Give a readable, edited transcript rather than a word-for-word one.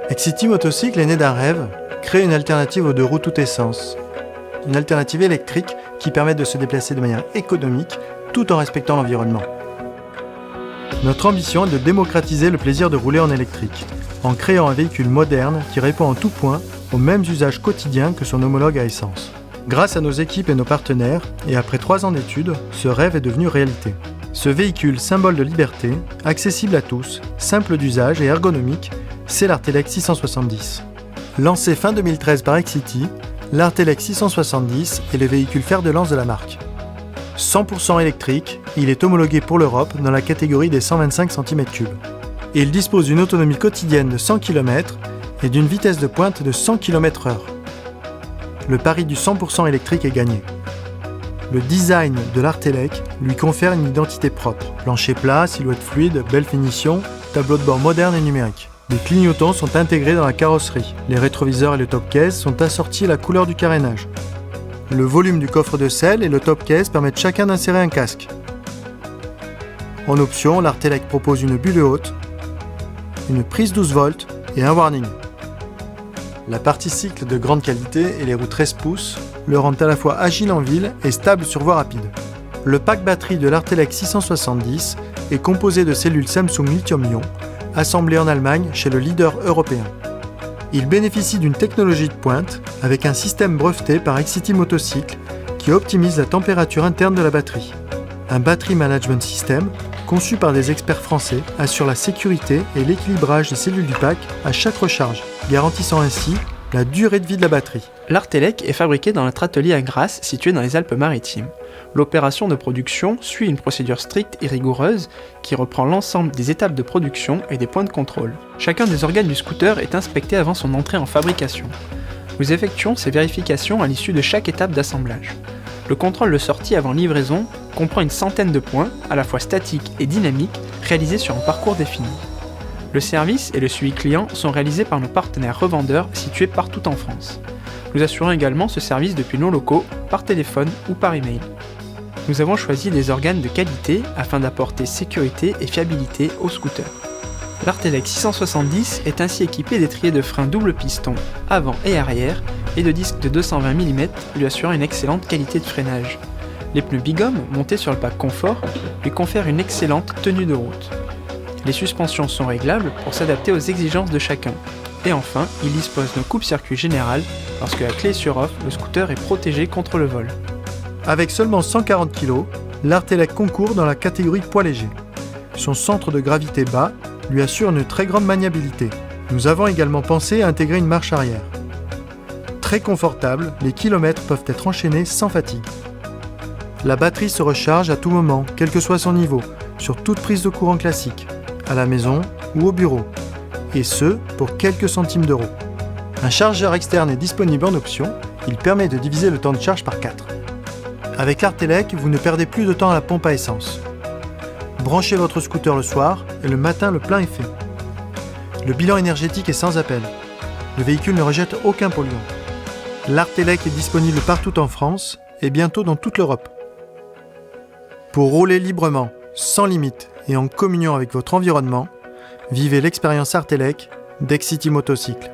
Excity Motocycle est né d'un rêve, créer une alternative aux deux roues toute essence. Une alternative électrique qui permet de se déplacer de manière économique tout en respectant l'environnement. Notre ambition est de démocratiser le plaisir de rouler en électrique, en créant un véhicule moderne qui répond en tout point aux mêmes usages quotidiens que son homologue à essence. Grâce à nos équipes et nos partenaires, et après 3 ans d'études, ce rêve est devenu réalité. Ce véhicule symbole de liberté, accessible à tous, simple d'usage et ergonomique, c'est l'Artelec 670. Lancé fin 2013 par Excity, l'Artelec 670 est le véhicule fer de lance de la marque. 100% électrique, il est homologué pour l'Europe dans la catégorie des 125 cm3. Et il dispose d'une autonomie quotidienne de 100 km et d'une vitesse de pointe de 100 km/h. Le pari du 100% électrique est gagné. Le design de l'Artelec lui confère une identité propre. Plancher plat, silhouette fluide, belle finition, tableau de bord moderne et numérique. Les clignotants sont intégrés dans la carrosserie. Les rétroviseurs et le top-case sont assortis à la couleur du carénage. Le volume du coffre de selle et le top-case permettent chacun d'insérer un casque. En option, l'Artelec propose une bulle haute, une prise 12 volts et un warning. La partie cycle de grande qualité et les roues 13 pouces le rendent à la fois agile en ville et stable sur voie rapide. Le pack batterie de l'Artelec 670 est composé de cellules Samsung Lithium-Ion, assemblées en Allemagne chez le leader européen. Il bénéficie d'une technologie de pointe avec un système breveté par Excity Motocycle qui optimise la température interne de la batterie. Un battery management system conçu par des experts français assure la sécurité et l'équilibrage des cellules du pack à chaque recharge, garantissant ainsi la durée de vie de la batterie. L'Artelec est fabriqué dans notre atelier à Grasse, situé dans les Alpes-Maritimes. L'opération de production suit une procédure stricte et rigoureuse qui reprend l'ensemble des étapes de production et des points de contrôle. Chacun des organes du scooter est inspecté avant son entrée en fabrication. Nous effectuons ces vérifications à l'issue de chaque étape d'assemblage. Le contrôle de sortie avant livraison comprend une centaine de points, à la fois statiques et dynamiques, réalisés sur un parcours défini. Le service et le suivi client sont réalisés par nos partenaires revendeurs situés partout en France. Nous assurons également ce service depuis nos locaux, par téléphone ou par email. Nous avons choisi des organes de qualité afin d'apporter sécurité et fiabilité au scooter. L'Artelec 670 est ainsi équipé d'étriers de frein double piston avant et arrière et de disques de 220 mm lui assurant une excellente qualité de freinage. Les pneus Bighomme montés sur le pack confort lui confèrent une excellente tenue de route. Les suspensions sont réglables pour s'adapter aux exigences de chacun. Et enfin, il dispose d'un coupe-circuit général lorsque la clé est sur off, le scooter est protégé contre le vol. Avec seulement 140 kg, l'Artelec concourt dans la catégorie poids léger. Son centre de gravité bas lui assure une très grande maniabilité. Nous avons également pensé à intégrer une marche arrière. Très confortable, les kilomètres peuvent être enchaînés sans fatigue. La batterie se recharge à tout moment, quel que soit son niveau, sur toute prise de courant classique, à la maison ou au bureau, et ce, pour quelques centimes d'euros. Un chargeur externe est disponible en option, il permet de diviser le temps de charge par 4. Avec l'Artelec, vous ne perdez plus de temps à la pompe à essence. Branchez votre scooter le soir et le matin le plein est fait. Le bilan énergétique est sans appel. Le véhicule ne rejette aucun polluant. L'Artelec est disponible partout en France et bientôt dans toute l'Europe. Pour rouler librement, sans limite et en communion avec votre environnement, vivez l'expérience Artelec d'Exity Motocycle.